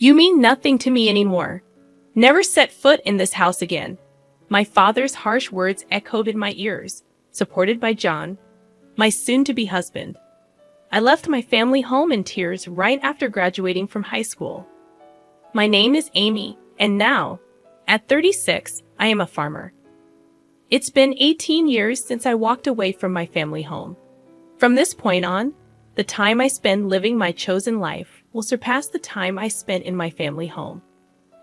You mean nothing to me anymore. Never set foot in this house again." My father's harsh words echoed in my ears, supported by John, my soon-to-be husband. I left my family home in tears right after graduating from high school. My name is Amy, and now, at 36, I am a farmer. It's been 18 years since I walked away from my family home. From this point on, the time I spend living my chosen life will surpass the time I spent in my family home.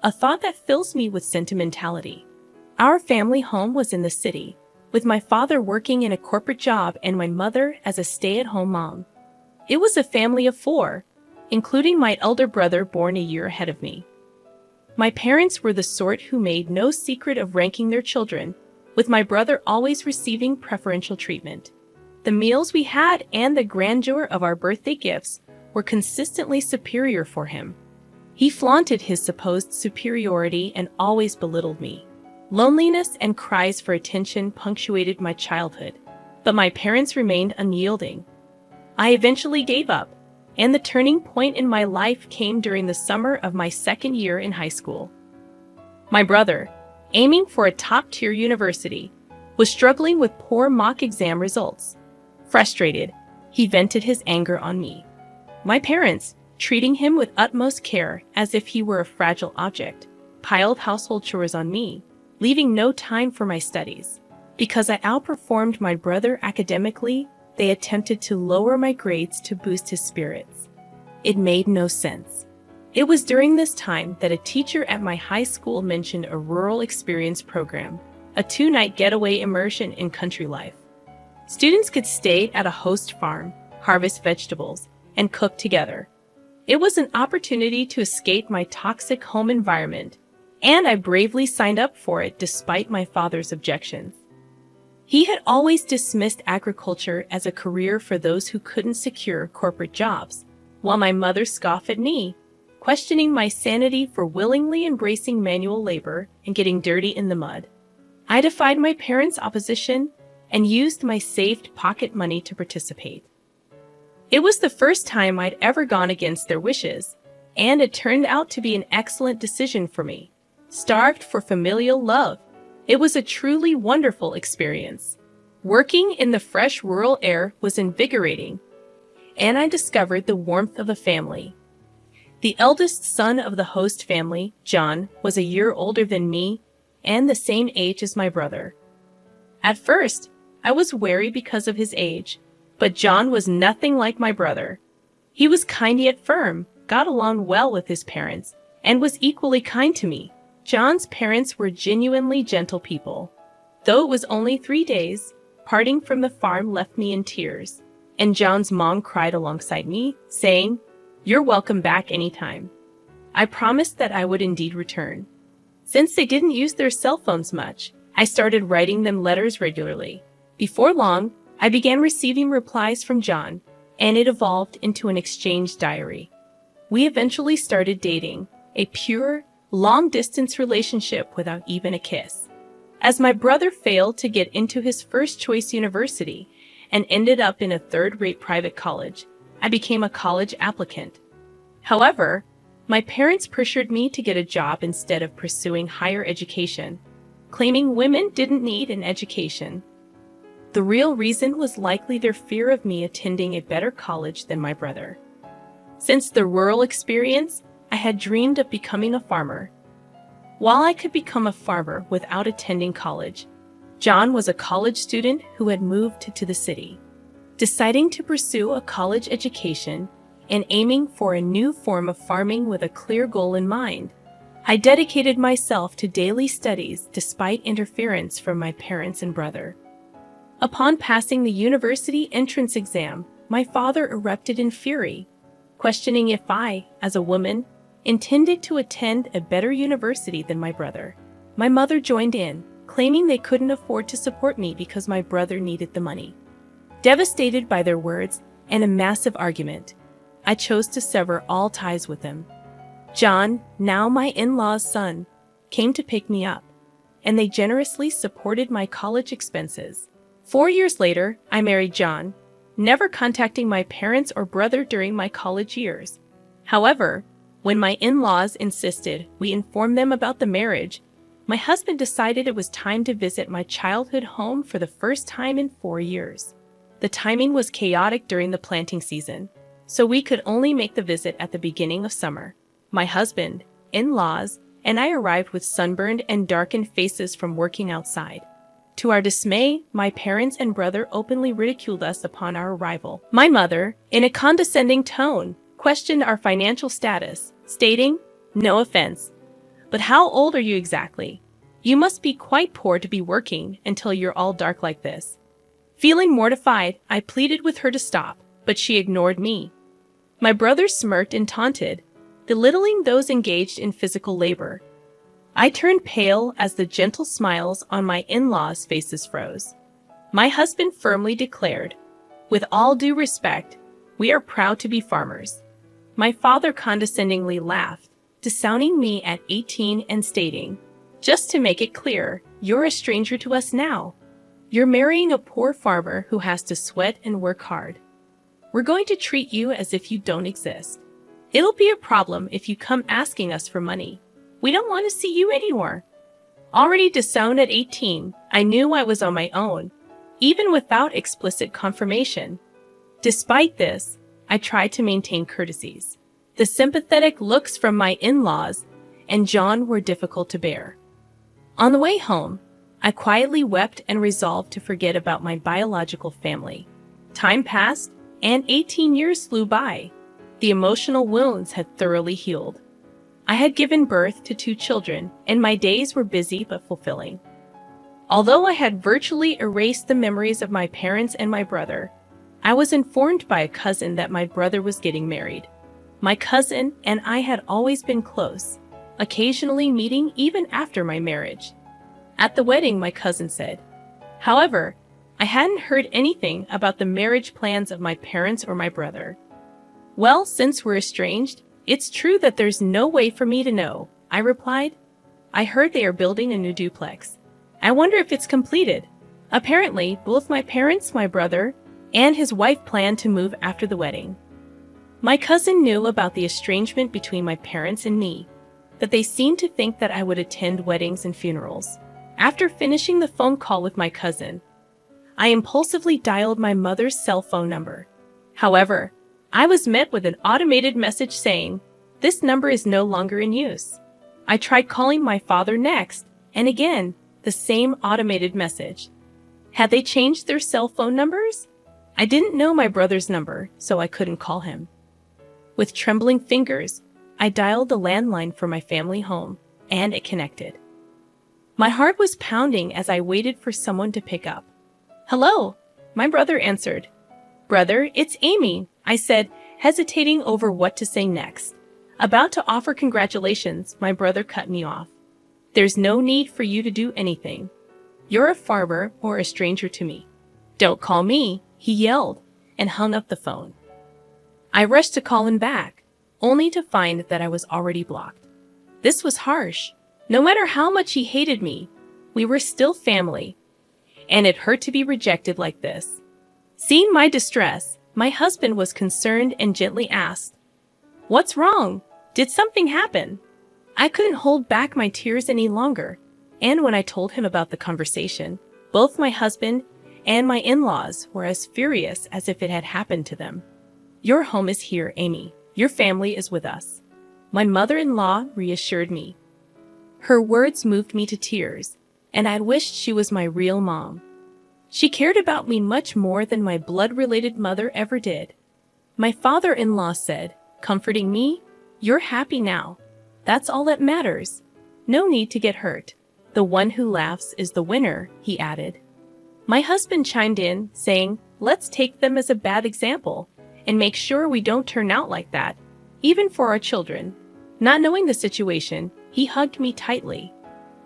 A thought that fills me with sentimentality. Our family home was in the city, with my father working in a corporate job and my mother as a stay-at-home mom. It was a family of 4, including my elder brother born a year ahead of me. My parents were the sort who made no secret of ranking their children, with my brother always receiving preferential treatment. The meals we had and the grandeur of our birthday gifts were consistently superior for him. He flaunted his supposed superiority and always belittled me. Loneliness and cries for attention punctuated my childhood, but my parents remained unyielding. I eventually gave up, and the turning point in my life came during the summer of my second year in high school. My brother, aiming for a top-tier university, was struggling with poor mock exam results. Frustrated, he vented his anger on me. My parents, treating him with utmost care as if he were a fragile object, piled household chores on me, leaving no time for my studies. Because I outperformed my brother academically, they attempted to lower my grades to boost his spirits. It made no sense. It was during this time that a teacher at my high school mentioned a rural experience program, a 2-night getaway immersion in country life. Students could stay at a host farm, harvest vegetables, and cook together. It was an opportunity to escape my toxic home environment, and I bravely signed up for it despite my father's objections. He had always dismissed agriculture as a career for those who couldn't secure corporate jobs, while my mother scoffed at me, questioning my sanity for willingly embracing manual labor and getting dirty in the mud. I defied my parents' opposition and used my saved pocket money to participate. It was the first time I'd ever gone against their wishes, and it turned out to be an excellent decision for me. Starved for familial love, it was a truly wonderful experience. Working in the fresh rural air was invigorating, and I discovered the warmth of a family. The eldest son of the host family, John, was a year older than me and the same age as my brother. At first, I was wary because of his age, but John was nothing like my brother. He was kind yet firm, got along well with his parents, and was equally kind to me. John's parents were genuinely gentle people. Though it was only 3 days, parting from the farm left me in tears, and John's mom cried alongside me, saying, "You're welcome back anytime." I promised that I would indeed return. Since they didn't use their cell phones much, I started writing them letters regularly. Before long, I began receiving replies from John, and it evolved into an exchange diary. We eventually started dating, a pure, long-distance relationship without even a kiss. As my brother failed to get into his first-choice university and ended up in a third-rate private college, I became a college applicant. However, my parents pressured me to get a job instead of pursuing higher education, claiming women didn't need an education. The real reason was likely their fear of me attending a better college than my brother. Since the rural experience, I had dreamed of becoming a farmer. While I could become a farmer without attending college, John was a college student who had moved to the city. Deciding to pursue a college education and aiming for a new form of farming with a clear goal in mind, I dedicated myself to daily studies despite interference from my parents and brother. Upon passing the university entrance exam, my father erupted in fury, questioning if I, as a woman, intended to attend a better university than my brother. My mother joined in, claiming they couldn't afford to support me because my brother needed the money. Devastated by their words and a massive argument, I chose to sever all ties with them. John, now my in-law's son, came to pick me up, and they generously supported my college expenses. 4 years later, I married John, never contacting my parents or brother during my college years. However, When my in-laws insisted we inform them about the marriage, my husband decided it was time to visit my childhood home for the first time in 4 years. The timing was chaotic during the planting season, so we could only make the visit at the beginning of summer. My husband, in-laws, and I arrived with sunburned and darkened faces from working outside. To our dismay, my parents and brother openly ridiculed us upon our arrival. My mother, in a condescending tone, questioned our financial status, stating, "No offense, but how old are you exactly? You must be quite poor to be working until you're all dark like this." Feeling mortified, I pleaded with her to stop, but she ignored me. My brother smirked and taunted, belittling those engaged in physical labor. I turned pale as the gentle smiles on my in-laws' faces froze. My husband firmly declared, "With all due respect, we are proud to be farmers." My father condescendingly laughed, disowning me at 18 and stating, "Just to make it clear, you're a stranger to us now. You're marrying a poor farmer who has to sweat and work hard. We're going to treat you as if you don't exist. It'll be a problem if you come asking us for money. We don't want to see you anymore." Already disowned at 18, I knew I was on my own, even without explicit confirmation. Despite this, I tried to maintain courtesies. The sympathetic looks from my in-laws and John were difficult to bear. On the way home, I quietly wept and resolved to forget about my biological family. Time passed, and 18 years flew by. The emotional wounds had thoroughly healed. I had given birth to 2 children, and my days were busy but fulfilling. Although I had virtually erased the memories of my parents and my brother, I was informed by a cousin that my brother was getting married. My cousin and I had always been close, occasionally meeting even after my marriage. At the wedding, my cousin said, however, I hadn't heard anything about the marriage plans of my parents or my brother. "Well, since we're estranged, it's true that there's no way for me to know," I replied. "I heard they are building a new duplex. I wonder if it's completed." Apparently, both my parents, my brother, and his wife planned to move after the wedding. My cousin knew about the estrangement between my parents and me, that they seemed to think that I would attend weddings and funerals. After finishing the phone call with my cousin, I impulsively dialed my mother's cell phone number. However, I was met with an automated message saying, "This number is no longer in use." I tried calling my father next, and again, the same automated message. Had they changed their cell phone numbers? I didn't know my brother's number, so I couldn't call him. With trembling fingers, I dialed the landline for my family home, and it connected. My heart was pounding as I waited for someone to pick up. "Hello," my brother answered. "Brother, it's Amy," I said, hesitating over what to say next. About to offer congratulations, my brother cut me off. "There's no need for you to do anything. You're a farmer or a stranger to me. Don't call me," he yelled, and hung up the phone. I rushed to call him back, only to find that I was already blocked. This was harsh. No matter how much he hated me, we were still family, and it hurt to be rejected like this. Seeing my distress, my husband was concerned and gently asked, "What's wrong? Did something happen?" I couldn't hold back my tears any longer, and when I told him about the conversation, both my husband and my in-laws were as furious as if it had happened to them. "Your home is here, Amy. Your family is with us," my mother-in-law reassured me. Her words moved me to tears, and I wished she was my real mom. She cared about me much more than my blood-related mother ever did. My father-in-law said, comforting me, "You're happy now. That's all that matters. No need to get hurt. The one who laughs is the winner," he added. My husband chimed in, saying, "Let's take them as a bad example and make sure we don't turn out like that, even for our children." Not knowing the situation, he hugged me tightly.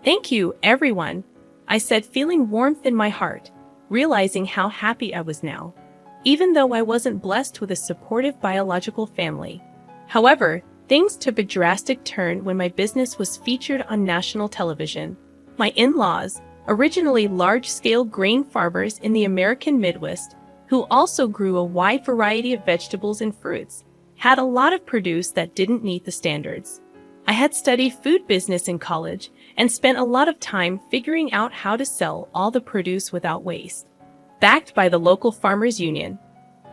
"Thank you, everyone," I said, feeling warmth in my heart, realizing how happy I was now, even though I wasn't blessed with a supportive biological family. However, things took a drastic turn when my business was featured on national television. My in-laws, originally large-scale grain farmers in the American Midwest, who also grew a wide variety of vegetables and fruits, had a lot of produce that didn't meet the standards. I had studied food business in college and spent a lot of time figuring out how to sell all the produce without waste. Backed by the local farmers union,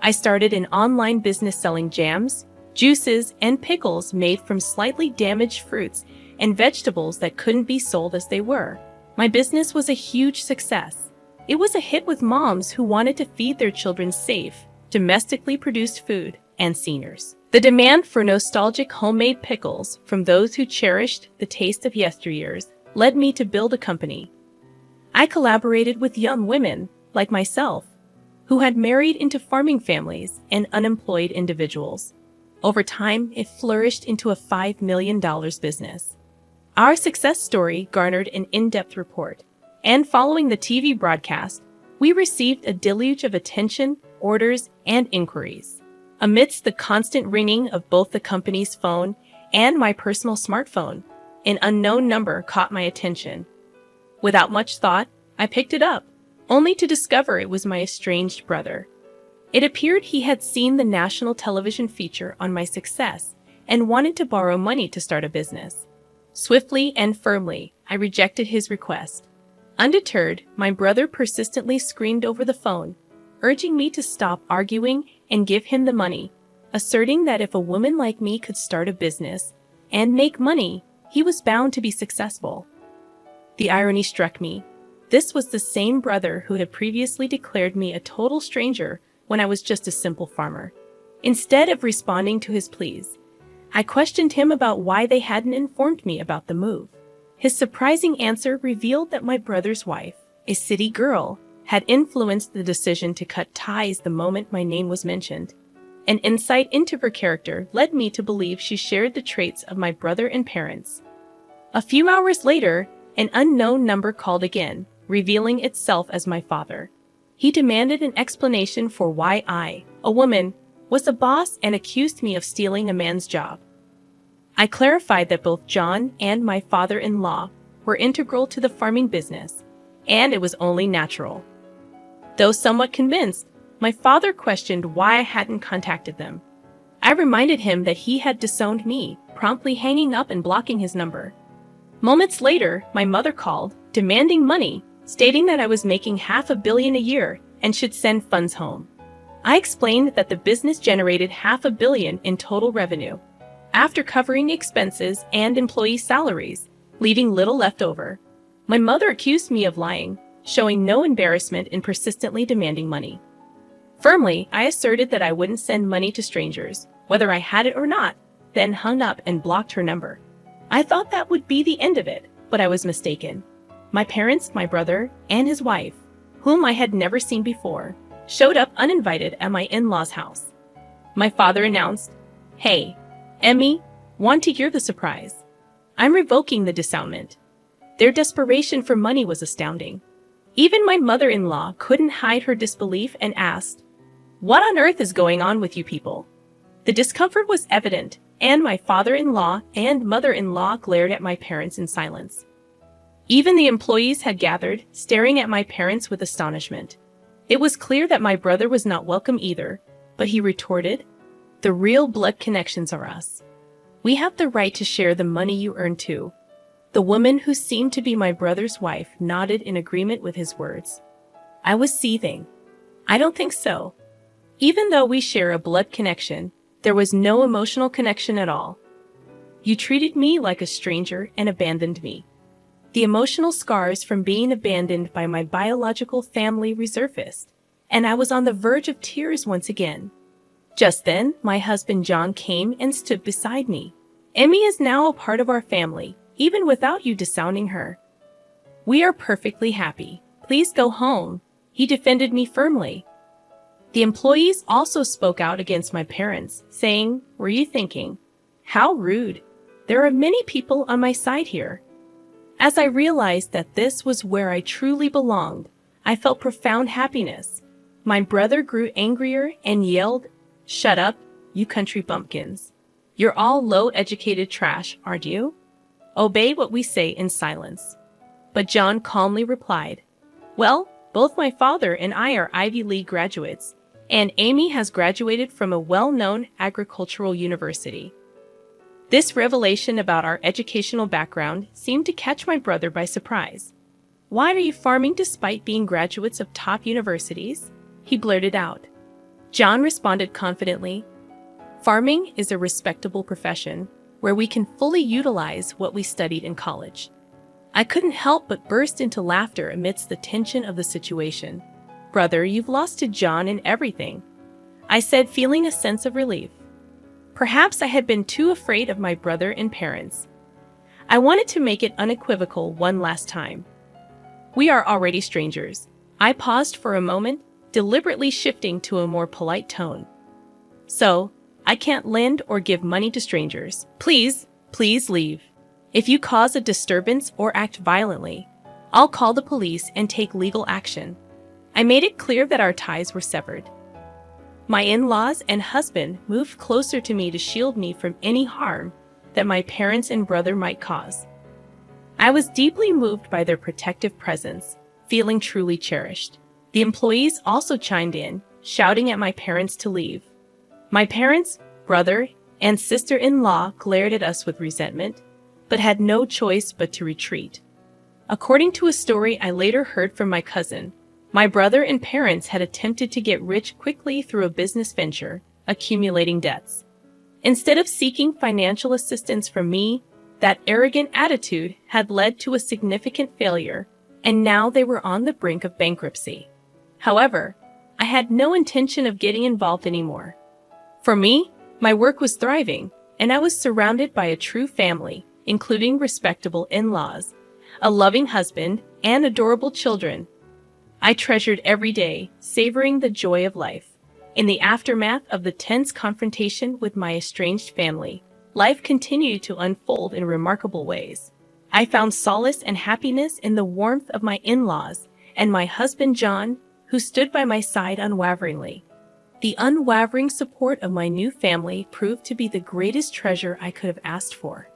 I started an online business selling jams, juices, and pickles made from slightly damaged fruits and vegetables that couldn't be sold as they were. My business was a huge success. It was a hit with moms who wanted to feed their children safe, domestically produced food, and seniors. The demand for nostalgic homemade pickles from those who cherished the taste of yesteryears led me to build a company. I collaborated with young women, like myself, who had married into farming families and unemployed individuals. Over time, it flourished into a $5 million business. Our success story garnered an in-depth report, and following the TV broadcast, we received a deluge of attention, orders, and inquiries. Amidst the constant ringing of both the company's phone and my personal smartphone, an unknown number caught my attention. Without much thought, I picked it up, only to discover it was my estranged brother. It appeared he had seen the national television feature on my success and wanted to borrow money to start a business. Swiftly and firmly, I rejected his request. Undeterred, my brother persistently screamed over the phone, urging me to stop arguing and give him the money, asserting that if a woman like me could start a business and make money, he was bound to be successful. The irony struck me. This was the same brother who had previously declared me a total stranger when I was just a simple farmer. Instead of responding to his pleas, I questioned him about why they hadn't informed me about the move. His surprising answer revealed that my brother's wife, a city girl, had influenced the decision to cut ties the moment my name was mentioned. An insight into her character led me to believe she shared the traits of my brother and parents. A few hours later, an unknown number called again, revealing itself as my father. He demanded an explanation for why I, a woman, was the boss and accused me of stealing a man's job. I clarified that both John and my father-in-law were integral to the farming business, and it was only natural. Though somewhat convinced, my father questioned why I hadn't contacted them. I reminded him that he had disowned me, promptly hanging up and blocking his number. Moments later, my mother called, demanding money, stating that I was making $500 million a year and should send funds home. I explained that the business generated $500 million in total revenue, after covering expenses and employee salaries, leaving little left over. My mother accused me of lying, showing no embarrassment in persistently demanding money. Firmly, I asserted that I wouldn't send money to strangers, whether I had it or not, then hung up and blocked her number. I thought that would be the end of it, but I was mistaken. My parents, my brother, and his wife, whom I had never seen before, showed up uninvited at my in-laws' house. My father announced, "Hey, Emmy, want to hear the surprise? I'm revoking the disownement." Their desperation for money was astounding. Even my mother-in-law couldn't hide her disbelief and asked, "What on earth is going on with you people?" The discomfort was evident, and my father-in-law and mother-in-law glared at my parents in silence. Even the employees had gathered, staring at my parents with astonishment. It was clear that my brother was not welcome either, but he retorted, "The real blood connections are us. We have the right to share the money you earn too." The woman who seemed to be my brother's wife nodded in agreement with his words. I was seething. "I don't think so. Even though we share a blood connection, there was no emotional connection at all. You treated me like a stranger and abandoned me." The emotional scars from being abandoned by my biological family resurfaced, and I was on the verge of tears once again. Just then, my husband John came and stood beside me. "Emmy is now a part of our family, even without you disowning her. We are perfectly happy. Please go home," he defended me firmly. The employees also spoke out against my parents, saying, "Were you thinking? How rude. There are many people on my side here." As I realized that this was where I truly belonged, I felt profound happiness. My brother grew angrier and yelled, "Shut up, you country bumpkins. You're all low-educated trash, aren't you? Obey what we say in silence." But John calmly replied, "Well, both my father and I are Ivy League graduates, and Amy has graduated from a well-known agricultural university. This revelation about our educational background seemed to catch my brother by surprise. "Why are you farming despite being graduates of top universities?" he blurted out. John responded confidently, "Farming is a respectable profession where we can fully utilize what we studied in college." I couldn't help but burst into laughter amidst the tension of the situation. "Brother, you've lost to John in everything," I said, feeling a sense of relief. Perhaps I had been too afraid of my brother and parents. I wanted to make it unequivocal one last time. "We are already strangers." I paused for a moment, deliberately shifting to a more polite tone. "So, I can't lend or give money to strangers. Please leave. If you cause a disturbance or act violently, I'll call the police and take legal action." I made it clear that our ties were severed. My in-laws and husband moved closer to me to shield me from any harm that my parents and brother might cause. I was deeply moved by their protective presence, feeling truly cherished. The employees also chimed in, shouting at my parents to leave. My parents, brother, and sister-in-law glared at us with resentment, but had no choice but to retreat. According to a story I later heard from my cousin, my brother and parents had attempted to get rich quickly through a business venture, accumulating debts. Instead of seeking financial assistance from me, that arrogant attitude had led to a significant failure, and now they were on the brink of bankruptcy. However, I had no intention of getting involved anymore. For me, my work was thriving, and I was surrounded by a true family, including respectable in-laws, a loving husband, and adorable children. I treasured every day, savoring the joy of life. In the aftermath of the tense confrontation with my estranged family, life continued to unfold in remarkable ways. I found solace and happiness in the warmth of my in-laws and my husband John, who stood by my side unwaveringly. The unwavering support of my new family proved to be the greatest treasure I could have asked for.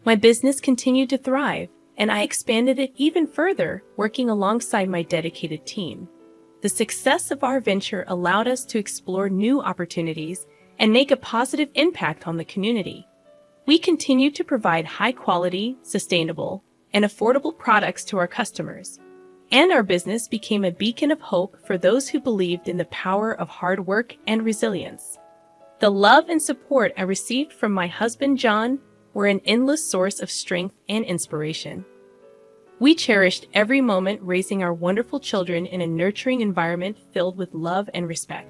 My business continued to thrive, and I expanded it even further, working alongside my dedicated team. The success of our venture allowed us to explore new opportunities and make a positive impact on the community. We continue to provide high-quality, sustainable, and affordable products to our customers, and our business became a beacon of hope for those who believed in the power of hard work and resilience. The love and support I received from my husband John were an endless source of strength and inspiration. We cherished every moment raising our wonderful children in a nurturing environment filled with love and respect.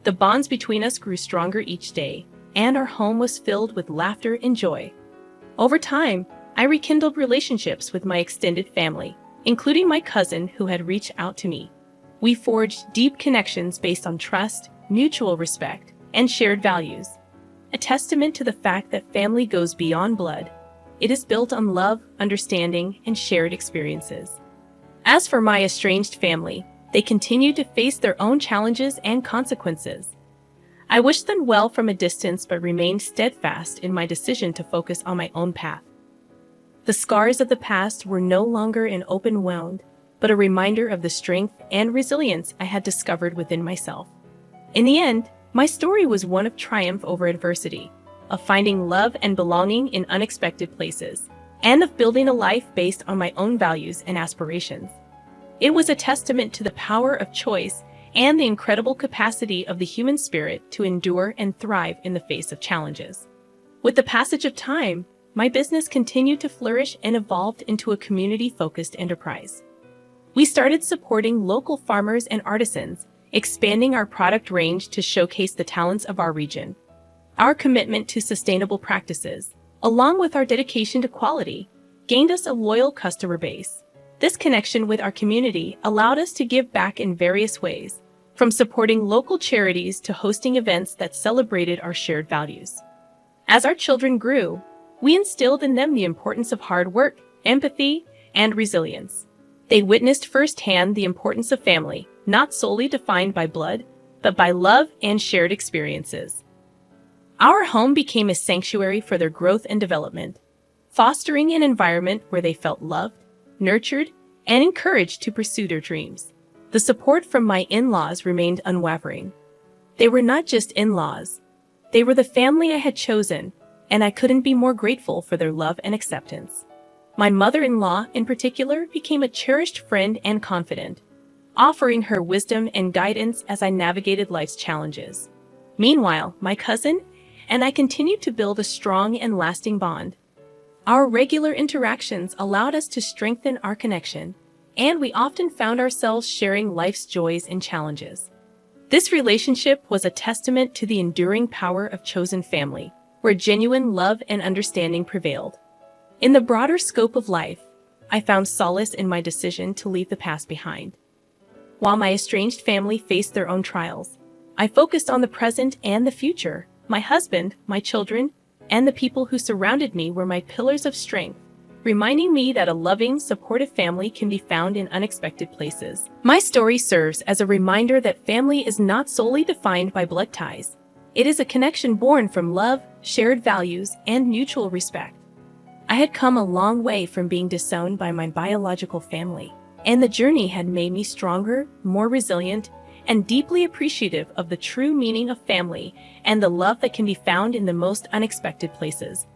The bonds between us grew stronger each day, and our home was filled with laughter and joy. Over time, I rekindled relationships with my extended family, including my cousin who had reached out to me. We forged deep connections based on trust, mutual respect, and shared values. A testament to the fact that family goes beyond blood. It is built on love, understanding, and shared experiences. As for my estranged family, they continued to face their own challenges and consequences. I wished them well from a distance but remained steadfast in my decision to focus on my own path. The scars of the past were no longer an open wound, but a reminder of the strength and resilience I had discovered within myself. In the end, my story was one of triumph over adversity, of finding love and belonging in unexpected places, and of building a life based on my own values and aspirations. It was a testament to the power of choice and the incredible capacity of the human spirit to endure and thrive in the face of challenges. With the passage of time, my business continued to flourish and evolved into a community-focused enterprise. We started supporting local farmers and artisans, expanding our product range to showcase the talents of our region. Our commitment to sustainable practices, along with our dedication to quality, gained us a loyal customer base. This connection with our community allowed us to give back in various ways, from supporting local charities to hosting events that celebrated our shared values. As our children grew, we instilled in them the importance of hard work, empathy, and resilience. They witnessed firsthand the importance of family, not solely defined by blood, but by love and shared experiences. Our home became a sanctuary for their growth and development, fostering an environment where they felt loved, nurtured, and encouraged to pursue their dreams. The support from my in-laws remained unwavering. They were not just in-laws. They were the family I had chosen, and I couldn't be more grateful for their love and acceptance. My mother-in-law, in particular, became a cherished friend and confidant, offering her wisdom and guidance as I navigated life's challenges. Meanwhile, my cousin and I continued to build a strong and lasting bond. Our regular interactions allowed us to strengthen our connection, and we often found ourselves sharing life's joys and challenges. This relationship was a testament to the enduring power of chosen family, where genuine love and understanding prevailed. In the broader scope of life, I found solace in my decision to leave the past behind. While my estranged family faced their own trials, I focused on the present and the future. My husband, my children, and the people who surrounded me were my pillars of strength, reminding me that a loving, supportive family can be found in unexpected places. My story serves as a reminder that family is not solely defined by blood ties. It is a connection born from love, shared values, and mutual respect. I had come a long way from being disowned by my biological family, and the journey had made me stronger, more resilient, and deeply appreciative of the true meaning of family and the love that can be found in the most unexpected places.